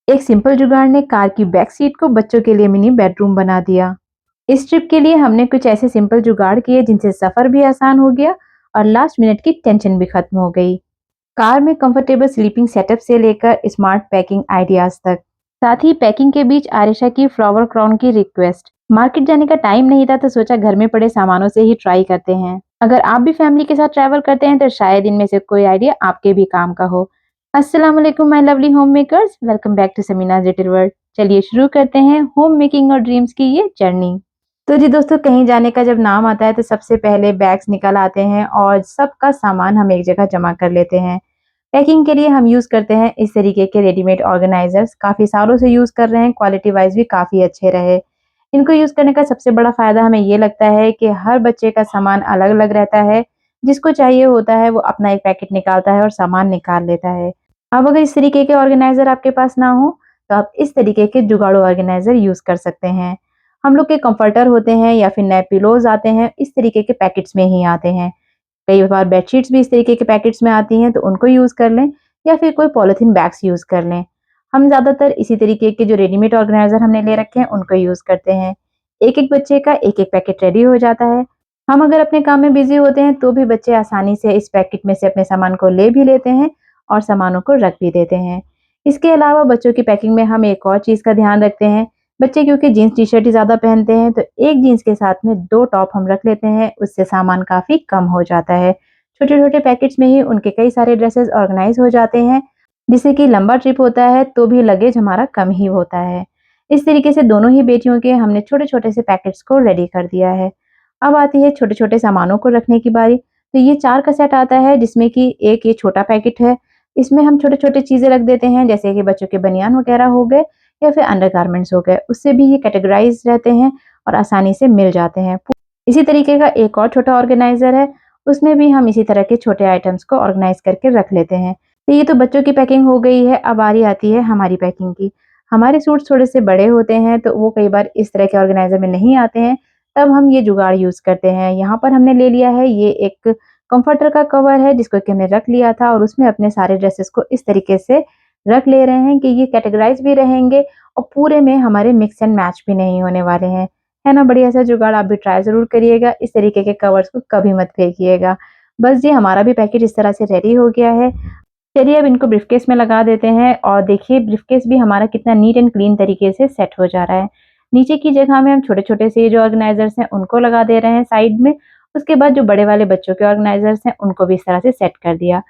एक सिंपल जुगाड़ ने कार की बैक सीट को बच्चों के लिए मिनी बेडरूम बना दिया। इस ट्रिप के लिए हमने कुछ ऐसे सिंपल जुगाड़ किए जिनसे सफर भी आसान हो गया और लास्ट मिनट की टेंशन भी खत्म हो गई। कार में कंफर्टेबल स्लीपिंग सेटअप से लेकर स्मार्ट पैकिंग आइडियाज तक। साथ ही पैकिंग के बीच आरिशा की फ्लावर क्राउन की रिक्वेस्ट। मार्केट जाने का टाइम नहीं था तो सोचा घर में पड़े सामानों से ही ट्राई करते हैं। अगर आप भी फैमिली के साथ ट्रैवल करते हैं तो शायद इनमें से कोई आइडिया आपके भी काम का हो। अस्सलाम वालेकुम my lovely home makers, welcome back to Sameena's little world. चलिए शुरू करते हैं होम मेकिंग और ड्रीम्स की ये जर्नी। तो जी दोस्तों, कहीं जाने का जब नाम आता है तो सबसे पहले बैग्स निकल आते हैं और सबका सामान हम एक जगह जमा कर लेते हैं। पैकिंग के लिए हम यूज़ करते हैं इस तरीके के रेडीमेड ऑर्गेनाइजर्स। काफ़ी सालों से यूज़ कर रहे हैं, क्वालिटी वाइज भी काफ़ी अच्छे रहे। इनको यूज़ करने का सबसे बड़ा फ़ायदा हमें ये लगता है कि हर बच्चे का सामान अलग-अलग रहता है। जिसको चाहिए होता है वो अपना एक पैकेट निकालता है और सामान निकाल लेता है। अब अगर इस तरीके के ऑर्गेनाइज़र आपके पास ना हो तो आप इस तरीके के जुगाड़ू ऑर्गेनाइज़र यूज़ कर सकते हैं। हम लोग के कंफर्टर होते हैं या फिर नए पिलोज़ आते हैं, इस तरीके के पैकेट्स में ही आते हैं। कई बार बेडशीट्स भी इस तरीके के पैकेट्स में आती हैं तो उनको यूज़ कर लें या फिर कोई पॉलिथीन बैग्स यूज़ कर लें। हम ज़्यादातर इसी तरीके के जो रेडीमेड ऑर्गेनाइज़र हमने ले रखे हैं उनको यूज़ करते हैं। एक-एक बच्चे का एक-एक पैकेट रेडी हो जाता है। हम अगर अपने काम में बिज़ी होते हैं तो भी बच्चे आसानी से इस पैकेट में से अपने सामान को ले भी लेते हैं और सामानों को रख भी देते हैं। इसके अलावा बच्चों की पैकिंग में हम एक और चीज़ का ध्यान रखते हैं। बच्चे क्योंकि जीन्स टी-शर्ट ही ज़्यादा पहनते हैं तो एक जीन्स के साथ में 2 टॉप हम रख लेते हैं, उससे सामान काफ़ी कम हो जाता है। छोटे-छोटे पैकेट्स में ही उनके कई सारे ड्रेसेस ऑर्गेनाइज़ हो जाते हैं, जिससे कि लंबा ट्रिप होता है तो भी लगेज हमारा कम ही होता है। इस तरीके से दोनों ही बेटियों के हमने छोटे-छोटे से पैकेट्स को रेडी कर दिया है। अब आती है छोटे-छोटे सामानों को रखने की बारी। तो ये 4 का सेट आता है जिसमें कि एक ये छोटा पैकेट है। इसमें हम छोटे-छोटे चीज़ें रख देते हैं जैसे कि बच्चों के बनियान वगैरह हो गए या फिर अंडरगारमेंट्स हो गए। उससे भी ये कैटेगराइज़ रहते हैं और आसानी से मिल जाते हैं। इसी तरीके का एक और छोटा ऑर्गेनाइज़र है, उसमें भी हम इसी तरह के छोटे आइटम्स को ऑर्गेनाइज़ करके रख लेते हैं। तो ये तो बच्चों की पैकिंग हो गई है, अब बारी आती है हमारी पैकिंग की। हमारे सूट्स थोड़े से बड़े होते हैं तो वो कई बार इस तरह के ऑर्गेनाइज़र में नहीं आते हैं, तब हम ये जुगाड़ यूज़ करते हैं। यहाँ पर हमने ले लिया है ये एक कम्फर्टर का कवर है जिसको कि हमने रख लिया था और उसमें अपने सारे ड्रेसेस को इस तरीके से रख ले रहे हैं कि ये कैटेगराइज़ भी रहेंगे और पूरे में हमारे मिक्स एंड मैच भी नहीं होने वाले हैं। है ना? बढ़िया सा जुगाड़, आप भी ट्राई ज़रूर करिएगा। इस तरीके के कवर्स को कभी मत फेंकिएगा। बस जी, हमारा भी पैकेट इस तरह से रेडी हो गया है। चलिए अब इनको ब्रीफकेस में लगा देते हैं और देखिए ब्रीफकेस भी हमारा कितना नीट एंड क्लीन तरीके से सेट हो जा रहा है। नीचे की जगह में हम छोटे-छोटे से जो ऑर्गेनाइज़र्स हैं उनको लगा दे रहे हैं साइड में। उसके बाद जो बड़े वाले बच्चों के ऑर्गेनाइज़र्स हैं उनको भी इस तरह से सेट कर दिया।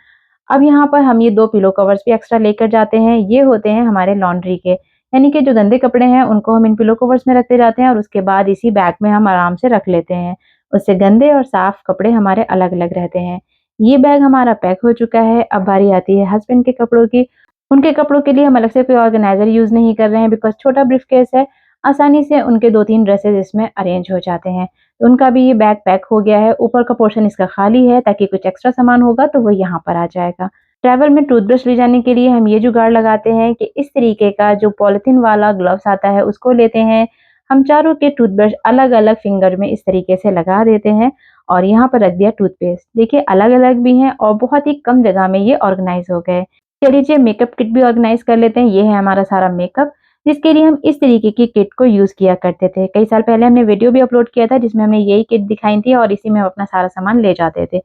अब यहाँ पर हम ये 2 पिलो कवर्स भी एक्स्ट्रा लेकर जाते हैं। ये होते हैं हमारे लॉन्ड्री के, यानी कि जो गंदे कपड़े हैं उनको हम इन पिलो कवर्स में रखते जाते हैं और उसके बाद इसी बैग में हम आराम से रख लेते हैं। उससे गंदे और साफ कपड़े हमारे अलग-अलग रहते हैं। ये बैग हमारा पैक हो चुका है। अब बारी आती है हस्बैंड के कपड़ों की। उनके कपड़ों के लिए हम अलग से कोई ऑर्गेनाइज़र यूज़ नहीं कर रहे हैं बिकॉज़ छोटा ब्रीफकेस है। आसानी से उनके 2-3 ड्रेसेस इसमें अरेंज हो जाते हैं। उनका भी ये बैग पैक हो गया है। ऊपर का पोर्शन इसका खाली है ताकि कुछ एक्स्ट्रा सामान होगा तो वो यहाँ पर आ जाएगा। ट्रैवल में टूथब्रश ले जाने के लिए हम ये जुगाड़ लगाते हैं कि इस तरीके का जो पॉलिथीन वाला ग्लव्स आता है उसको लेते हैं। हम चारों के टूथब्रश अलग-अलग फिंगर में इस तरीके से लगा देते हैं और यहाँ पर रख दिया टूथपेस्ट। देखिए अलग-अलग भी हैं और बहुत ही कम जगह में ये ऑर्गेनाइज़ हो गए। चलिए मेकअप किट भी ऑर्गेनाइज़ कर लेते हैं। ये है हमारा सारा मेकअप, जिसके लिए हम इस तरीके की किट को यूज़ किया करते थे। कई साल पहले हमने वीडियो भी अपलोड किया था जिसमें हमने यही किट दिखाई थी और इसी में हम अपना सारा सामान ले जाते थे।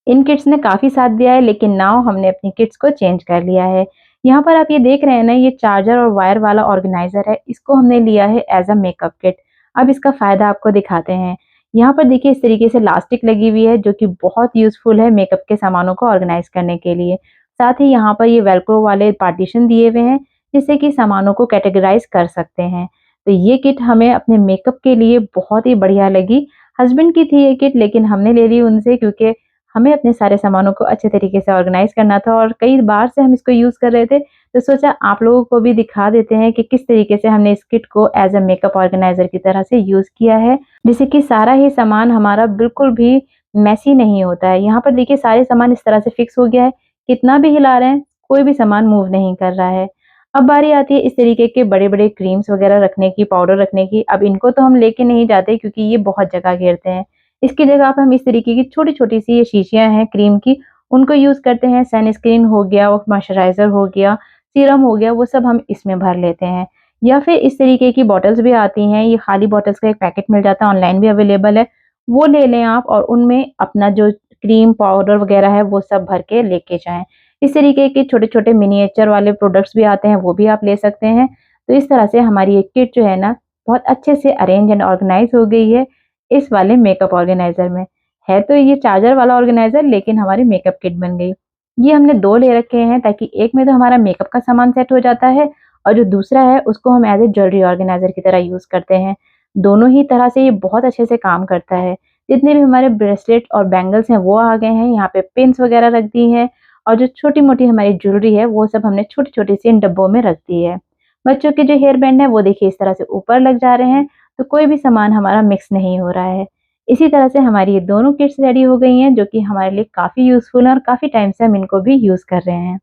इन किट्स ने काफ़ी साथ दिया है लेकिन नाउ हमने अपनी किट्स को चेंज कर लिया है। यहाँ पर आप ये देख रहे हैं ना, ये चार्जर और वायर वाला ऑर्गेनाइज़र है, इसको हमने लिया है एज़ अ मेकअप किट। अब इसका फ़ायदा आपको दिखाते हैं। यहाँ पर देखिए इस तरीके से लास्टिक लगी हुई है जो कि बहुत यूज़फुल है मेकअप के सामानों को ऑर्गेनाइज़ करने के लिए। साथ ही यहाँ पर ये वेल्क्रो वाले पार्टीशन दिए हुए हैं जिससे कि सामानों को कैटेगराइज़ कर सकते हैं। तो ये किट हमें अपने मेकअप के लिए बहुत ही बढ़िया लगी। हस्बैंड की थी ये किट लेकिन हमने ले ली उनसे क्योंकि हमें अपने सारे सामानों को अच्छे तरीके से ऑर्गेनाइज़ करना था और कई बार से हम इसको यूज़ कर रहे थे, तो सोचा आप लोगों को भी दिखा देते हैं कि किस तरीके से हमने इस किट को एज़ अ मेकअप ऑर्गेनाइज़र की तरह से यूज़ किया है, जिससे कि सारा ही सामान हमारा बिल्कुल भी मेसी नहीं होता है। यहाँ पर देखिए सारे सामान इस तरह से फिक्स हो गया है, कितना भी हिला रहे हैं, कोई भी सामान मूव नहीं कर रहा है। अब बारी आती है इस तरीके के बड़े-बड़े क्रीम्स वगैरह रखने की, पाउडर रखने की। अब इनको तो हम लेके नहीं जाते क्योंकि ये बहुत जगह घेरते हैं। इसकी जगह पे हम इस तरीके की छोटी-छोटी सी ये शीशियाँ हैं क्रीम की, उनको यूज़ करते हैं। सनस्क्रीन हो गया और मॉइस्चराइज़र हो गया, सीरम हो गया, वो सब हम इसमें भर लेते हैं। या फिर इस तरीके की बॉटल्स भी आती हैं, ये खाली बॉटल्स का एक पैकेट मिल जाता है, ऑनलाइन भी अवेलेबल है, वो ले लें आप और उनमें अपना जो क्रीम पाउडर वगैरह है वो सब भर के लेके जाएँ। इस तरीके के छोटे-छोटे मिनिएचर वाले प्रोडक्ट्स भी आते हैं, वो भी आप ले सकते हैं। तो इस तरह से हमारी ये किट जो है ना, बहुत अच्छे से अरेंज एंड ऑर्गेनाइज़ हो गई है इस वाले मेकअप ऑर्गेनाइज़र में। है तो ये चार्जर वाला ऑर्गेनाइज़र, लेकिन हमारी मेकअप किट बन गई। ये हमने 2 ले रखे हैं ताकि एक में तो हमारा मेकअप का सामान सेट हो जाता है और जो दूसरा है उसको हम एज़ अ ज्वेलरी ऑर्गेनाइज़र की तरह यूज़ करते हैं। दोनों ही तरह से ये बहुत अच्छे से काम करता है। जितने भी हमारे ब्रेसलेट और बैंगल्स हैं वो आ गए हैं, यहाँ पे पिन्स वगैरह रख दी हैं और जो छोटी-मोटी हमारी ज्वेलरी है वो सब हमने छोटी-छोटी सी इन डब्बों में रख दी है। बच्चों के जो हेयर बैंड है वो देखिए इस तरह से ऊपर लग जा रहे हैं, तो कोई भी सामान हमारा मिक्स नहीं हो रहा है। इसी तरह से हमारी ये दोनों किट्स रेडी हो गई हैं, जो कि हमारे लिए काफ़ी यूज़फुल है और काफ़ी टाइम से हम इनको भी यूज़ कर रहे हैं।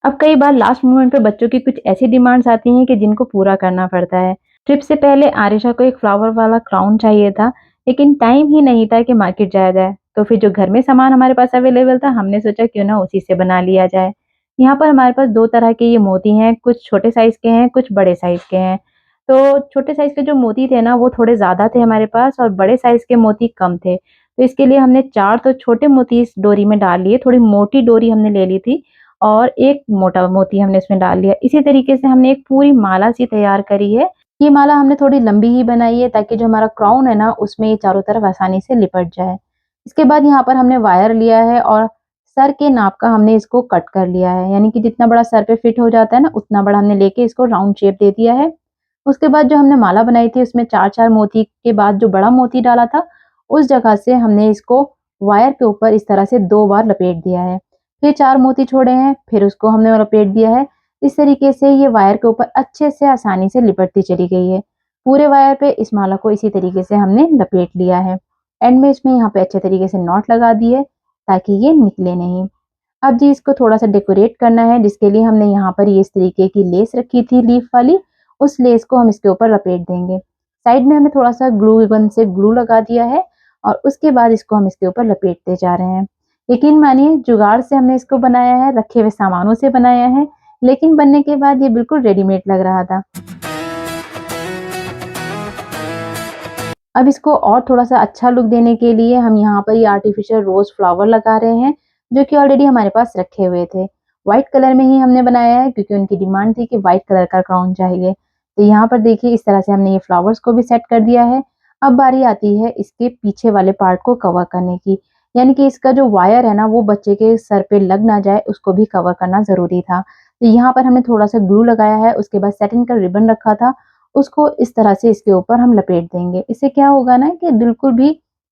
अब कई बार लास्ट मोमेंट पे बच्चों की कुछ ऐसी डिमांड्स आती हैं कि जिनको पूरा करना पड़ता है। ट्रिप से पहले आरिशा को एक फ्लावर वाला क्राउन चाहिए था, लेकिन टाइम ही नहीं था कि मार्केट जाया जाए। तो फिर जो घर में सामान हमारे पास अवेलेबल था, हमने सोचा क्यों ना उसी से बना लिया जाए। यहाँ पर हमारे पास 2 तरह के ये मोती हैं, कुछ छोटे साइज़ के हैं, कुछ बड़े साइज़ के हैं। तो छोटे साइज़ के जो मोती थे ना, वो थोड़े ज़्यादा थे हमारे पास और बड़े साइज़ के मोती कम थे। तो इसके लिए हमने 4 तो छोटे मोती इस डोरी में डाल लिए, थोड़ी मोटी डोरी हमने ले ली थी और एक मोटा मोती हमने इसमें डाल लिया। इसी तरीके से हमने एक पूरी माला सी तैयार करी है। ये माला हमने थोड़ी लंबी ही बनाई है ताकि जो हमारा क्राउन है ना, उसमें ये चारों तरफ आसानी से लिपट जाए। इसके बाद यहाँ पर हमने वायर लिया है और सर के नाप का हमने इसको कट कर लिया है, यानी कि जितना बड़ा सर पे फिट हो जाता है ना, उतना बड़ा हमने लेके इसको राउंड शेप दे दिया है। उसके बाद जो हमने माला बनाई थी उसमें 4-4 मोती के बाद जो बड़ा मोती डाला था, उस जगह से हमने इसको वायर के ऊपर इस तरह से 2 बार लपेट दिया है। फिर 4 मोती छोड़े हैं, फिर उसको हमने लपेट दिया है। इस तरीके से ये वायर के ऊपर अच्छे से आसानी से लिपटती चली गई है। पूरे वायर पे इस माला को इसी तरीके से हमने लपेट लिया है। एंड में इसमें यहाँ पे अच्छे तरीके से नॉट लगा दिए ताकि ये निकले नहीं। अब जी इसको थोड़ा-सा डेकोरेट करना है, जिसके लिए हमने यहाँ पर ये इस तरीके की लेस रखी थी लीफ वाली, उस लेस को हम इसके ऊपर लपेट देंगे। साइड में हमने थोड़ा-सा ग्लू गन से ग्लू लगा दिया है और उसके बाद इसको हम इसके ऊपर लपेटते जा रहे हैं। यकीन मानिए जुगाड़ से हमने इसको बनाया है, रखे हुए सामानों से बनाया है, लेकिन बनने के बाद ये बिल्कुल रेडीमेड लग रहा था। अब इसको और थोड़ा-सा अच्छा लुक देने के लिए हम यहाँ पर ये आर्टिफिशियल रोज़ फ्लावर लगा रहे हैं, जो कि ऑलरेडी हमारे पास रखे हुए थे। व्हाइट कलर में ही हमने बनाया है क्योंकि उनकी डिमांड थी कि व्हाइट कलर का क्राउन चाहिए। तो यहाँ पर देखिए इस तरह से हमने ये फ्लावर्स को भी सेट कर दिया है। अब बारी आती है इसके पीछे वाले पार्ट को कवर करने की, यानी कि इसका जो वायर है ना वो बच्चे के सर पे लग ना जाए, उसको भी कवर करना ज़रूरी था। तो यहाँ पर हमने थोड़ा-सा ग्लू लगाया है, उसके बाद सैटिन का रिबन रखा था, उसको इस तरह से इसके ऊपर हम लपेट देंगे। इससे क्या होगा ना कि बिल्कुल भी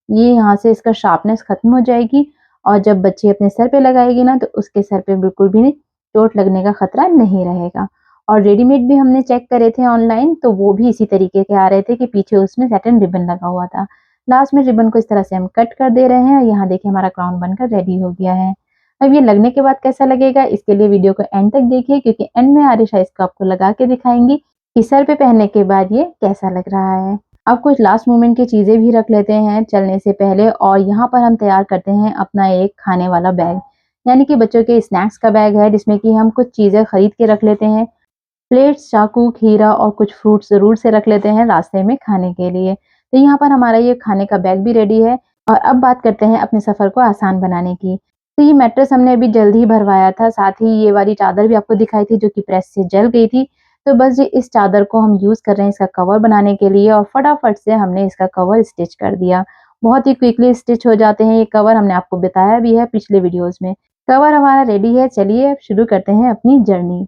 ये यहाँ से इसका शार्पनेस खत्म हो जाएगी और जब बच्ची अपने सर पे लगाएगी ना तो उसके सर पे बिल्कुल भी चोट लगने का खतरा नहीं रहेगा। और रेडीमेड भी हमने चेक करे थे ऑनलाइन, तो वो भी इसी तरीके के आ रहे थे कि पीछे उसमें सैटिन रिबन लगा हुआ था। लास्ट में रिबन को इस तरह से हम कट कर दे रहे हैं और यहाँ देखिए हमारा क्राउन बनकर रेडी हो गया है। अब ये लगने के बाद कैसा लगेगा, इसके लिए वीडियो को एंड तक देखिए क्योंकि एंड में आरिशा इसको आपको लगा के दिखाएँगी कि सर पे पहनने के बाद ये कैसा लग रहा है। अब कुछ लास्ट मोमेंट की चीज़ें भी रख लेते हैं चलने से पहले और यहाँ पर हम तैयार करते हैं अपना एक खाने वाला बैग। यानी कि बच्चों के स्नैक्स का बैग है जिसमें कि हम कुछ चीज़ें खरीद के रख लेते हैं। प्लेट्स, चाकू, खीरा और कुछ फ्रूट ज़रूर से रख लेते हैं रास्ते में खाने के लिए। तो यहाँ पर हमारा ये खाने का बैग भी रेडी है और अब बात करते हैं अपने सफ़र को आसान बनाने की। तो ये मैट्रेस हमने अभी जल्द ही भरवाया था, साथ ही ये वाली चादर भी आपको दिखाई थी जो कि प्रेस से जल गई थी। तो बस जी इस चादर को हम यूज़ कर रहे हैं इसका कवर बनाने के लिए और फटाफट से हमने इसका कवर स्टिच कर दिया। बहुत ही क्विकली स्टिच हो जाते हैं ये कवर, हमने आपको बताया भी है पिछले वीडियोज़ में। कवर हमारा रेडी है, चलिए अब शुरू करते हैं अपनी जर्नी।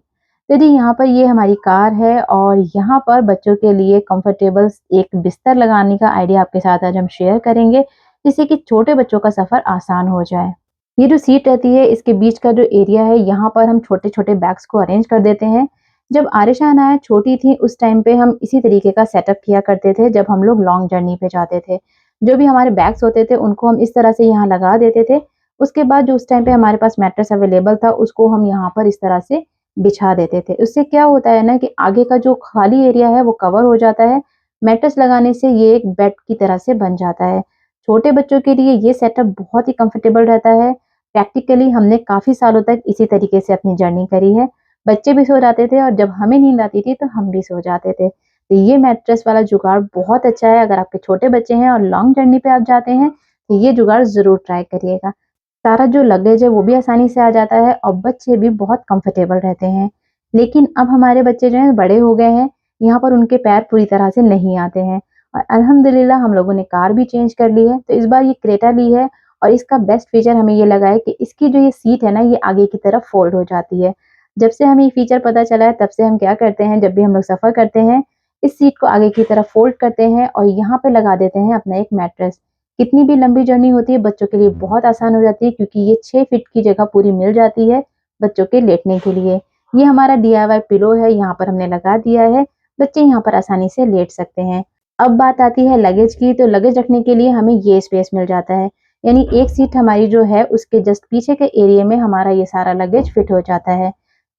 तो जी यहाँ पर ये हमारी कार है और यहाँ पर बच्चों के लिए कंफर्टेबल एक बिस्तर लगाने का आइडिया आपके साथ आज हम शेयर करेंगे, जिससे कि छोटे बच्चों का सफ़र आसान हो जाए। ये जो सीट रहती है इसके बीच का जो एरिया है यहाँ पर हम छोटे-छोटे बैग्स को अरेंज कर देते हैं। जब आरिशा अनाया छोटी थी उस टाइम पे हम इसी तरीके का सेटअप किया करते थे जब हम लोग लॉन्ग जर्नी पे जाते थे। जो भी हमारे बैग्स होते थे उनको हम इस तरह से यहाँ लगा देते थे। उसके बाद जो उस टाइम पे हमारे पास मैट्रेस अवेलेबल था उसको हम यहाँ पर इस तरह से बिछा देते थे। उससे क्या होता है ना कि आगे का जो खाली एरिया है वो कवर हो जाता है। मैट्रेस लगाने से ये एक बेड की तरह से बन जाता है। छोटे बच्चों के लिए ये सेटअप बहुत ही कंफर्टेबल रहता है। प्रैक्टिकली हमने काफ़ी सालों तक इसी तरीके से अपनी जर्नी करी है। बच्चे भी सो जाते थे और जब हमें नींद आती थी तो हम भी सो जाते थे। तो ये मैट्रेस वाला जुगाड़ बहुत अच्छा है। अगर आपके छोटे बच्चे हैं और लॉन्ग जर्नी पे आप जाते हैं तो ये जुगाड़ ज़रूर ट्राई करिएगा। सारा जो लगेज है वो भी आसानी से आ जाता है और बच्चे भी बहुत कंफर्टेबल रहते हैं। लेकिन अब हमारे बच्चे जो हैं बड़े हो गए हैं, यहाँ पर उनके पैर पूरी तरह से नहीं आते हैं और अल्हम्दुलिल्लाह हम लोगों ने कार भी चेंज कर ली है। तो इस बार ये क्रेटा ली है और इसका बेस्ट फीचर हमें ये लगा है कि इसकी जो ये सीट है ना, ये आगे की तरफ फोल्ड हो जाती है। जब से हमें ये फीचर पता चला है तब से हम क्या करते हैं, जब भी हम लोग सफ़र करते हैं, इस सीट को आगे की तरफ फोल्ड करते हैं और यहाँ पे लगा देते हैं अपना एक मैट्रेस। कितनी भी लंबी जर्नी होती है बच्चों के लिए बहुत आसान हो जाती है, क्योंकि ये 6 फीट की जगह पूरी मिल जाती है बच्चों के लेटने के लिए। ये हमारा डीआईवाई पिलो है, यहाँ पर हमने लगा दिया है, बच्चे यहाँ पर आसानी से लेट सकते हैं। अब बात आती है लगेज की, तो लगेज रखने के लिए हमें ये स्पेस मिल जाता है। यानी एक सीट हमारी जो है उसके जस्ट पीछे के एरिया में हमारा ये सारा लगेज फिट हो जाता है।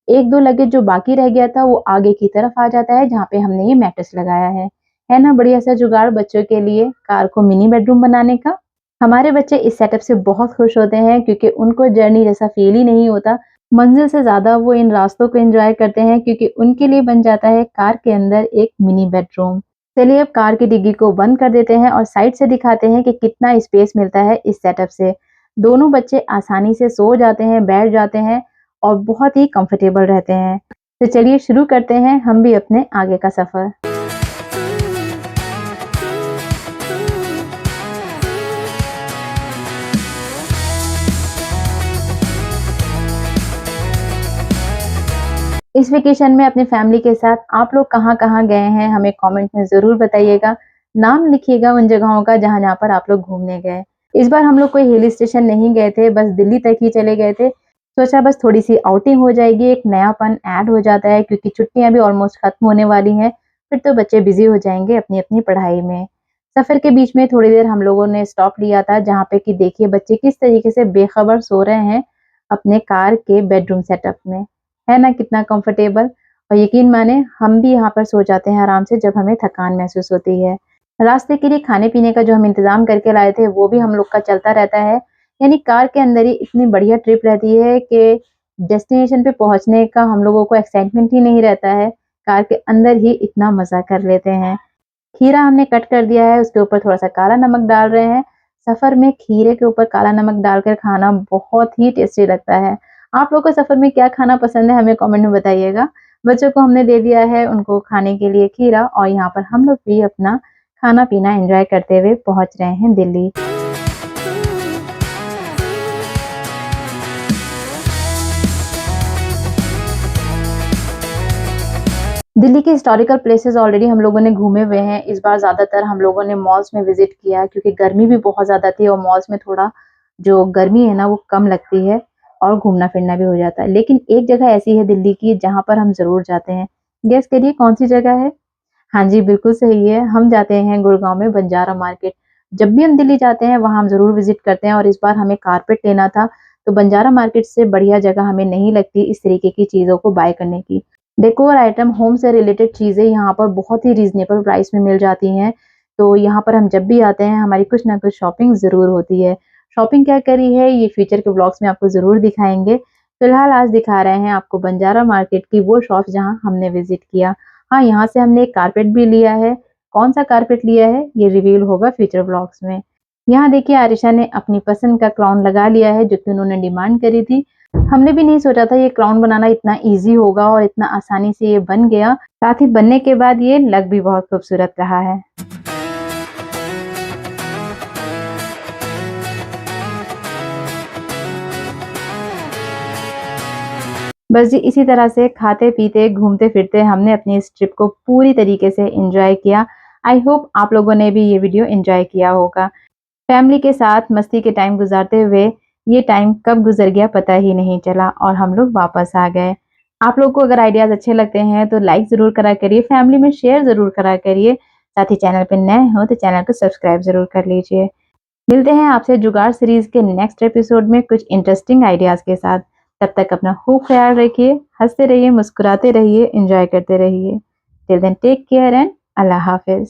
1-2 लगेज जो बाकी रह गया था वो आगे की तरफ आ जाता है जहाँ पे हमने ये मैट्रेस लगाया है। है ना बढ़िया सा जुगाड़ बच्चों के लिए कार को मिनी बेडरूम बनाने का। हमारे बच्चे इस सेटअप से बहुत खुश होते हैं क्योंकि उनको जर्नी जैसा फील ही नहीं होता। मंजिल से ज़्यादा वो इन रास्तों को एन्जॉय करते हैं क्योंकि उनके लिए बन जाता है कार के अंदर एक मिनी बेडरूम। चलिए अब कार की डिग्गी को बंद कर देते हैं और साइड से दिखाते हैं कि कितना स्पेस मिलता है इस सेटअप से। दोनों बच्चे आसानी से सो जाते हैं, बैठ जाते हैं और बहुत ही कंफर्टेबल रहते हैं। तो चलिए शुरू करते हैं हम भी अपने आगे का सफ़र। इस वेकेशन में अपनी फैमिली के साथ आप लोग कहाँ-कहाँ गए हैं हमें कमेंट में ज़रूर बताइएगा। नाम लिखिएगा उन जगहों का जहाँ-जहाँ पर आप लोग घूमने गए। इस बार हम लोग कोई हिल स्टेशन नहीं गए थे, बस दिल्ली तक ही चले गए थे। सोचा बस थोड़ी-सी आउटिंग हो जाएगी, एक नयापन ऐड हो जाता है क्योंकि छुट्टियाँ भी ऑलमोस्ट खत्म होने वाली हैं, फिर तो बच्चे बिज़ी हो जाएँगे अपनी-अपनी पढ़ाई में। सफ़र के बीच में थोड़ी देर हम लोगों ने स्टॉप लिया था जहाँ पे कि देखिए बच्चे किस तरीके से बेखबर सो रहे हैं अपने कार के बेडरूम सेटअप में। है ना कितना कंफर्टेबल। और यकीन माने हम भी यहाँ पर सो जाते हैं आराम से जब हमें थकान महसूस होती है। रास्ते के लिए खाने-पीने का जो हम इंतज़ाम करके लाए थे वो भी हम लोग का चलता रहता है। यानी कार के अंदर ही इतनी बढ़िया ट्रिप रहती है कि डेस्टिनेशन पे पहुँचने का हम लोगों को एक्साइटमेंट ही नहीं रहता है। कार के अंदर ही इतना मज़ा कर लेते हैं। खीरा हमने कट कर दिया है, उसके ऊपर थोड़ा-सा काला नमक डाल रहे हैं। सफ़र में खीरे के ऊपर काला नमक डालकर खाना बहुत ही टेस्टी लगता है। आप लोगों को सफ़र में क्या खाना पसंद है हमें कमेंट में बताइएगा। बच्चों को हमने दे दिया है उनको खाने के लिए खीरा और यहाँ पर हम लोग भी अपना खाना-पीना एन्जॉय करते हुए पहुँच रहे हैं दिल्ली। दिल्ली के हिस्टोरिकल प्लेसेस ऑलरेडी हम लोगों ने घूमे हुए हैं। इस बार ज़्यादातर हम लोगों ने मॉल्स में विज़िट किया क्योंकि गर्मी भी बहुत ज़्यादा थी और मॉल्स में थोड़ा जो गर्मी है ना वो कम लगती है और घूमना-फिरना भी हो जाता है। लेकिन एक जगह ऐसी है दिल्ली की जहाँ पर हम ज़रूर जाते हैं। गेस करिए कौन-सी जगह है? हाँ जी, बिल्कुल सही है। हम जाते हैं गुड़गाँव में बंजारा मार्केट। जब भी हम दिल्ली जाते हैं वहाँ हम ज़रूर विज़िट करते हैं और इस बार हमें कारपेट लेना था, तो बंजारा मार्केट से बढ़िया जगह हमें नहीं लगती इस तरीके की चीज़ों को बाय करने की। डेकोर आइटम, होम से रिलेटेड चीज़ें यहाँ पर बहुत ही रीज़नेबल प्राइस में मिल जाती हैं। तो यहाँ पर हम जब भी आते हैं हमारी कुछ ना कुछ शॉपिंग ज़रूर होती है। शॉपिंग क्या करी है ये फ्यूचर के व्लॉग्स में आपको ज़रूर दिखाएँगे। फिलहाल आज दिखा रहे हैं आपको बंजारा मार्केट की वो शॉप जहाँ हमने विज़िट किया। हाँ, यहाँ से हमने एक कारपेट भी लिया है। कौन-सा कारपेट लिया है ये रिवील होगा फ्यूचर व्लॉग्स में। यहाँ देखिए आरिशा ने अपनी पसंद का क्राउन लगा लिया है जो कि उन्होंने डिमांड करी थी। हमने भी नहीं सोचा था ये क्राउन बनाना इतना ईज़ी होगा और इतना आसानी से ये बन गया। साथ ही बनने के बाद ये लग भी बहुत खूबसूरत रहा है। बस जी इसी तरह से खाते-पीते, घूमते-फिरते हमने अपनी इस ट्रिप को पूरी तरीके से एन्जॉय किया। आई होप आप लोगों ने भी ये वीडियो एन्जॉय किया होगा। फैमिली के साथ मस्ती के टाइम गुज़ारते हुए ये टाइम कब गुज़र गया पता ही नहीं चला और हम लोग वापस आ गए। आप लोगों को अगर आइडियाज़ अच्छे लगते हैं तो लाइक ज़रूर करा करिए, फैमिली में शेयर ज़रूर करा करिए। साथ ही चैनल पे नए हो तो चैनल को सब्सक्राइब ज़रूर कर लीजिए। मिलते हैं आपसे जुगाड़ सीरीज़ के नेक्स्ट एपिसोड में कुछ इंटरेस्टिंग आइडियाज़ के साथ। तब तक अपना खूब ख्याल रखिए, हँसते रहिए, मुस्कुराते रहिए, एन्जॉय करते रहिए। Till then take care and अल्लाह हाफ़िज़।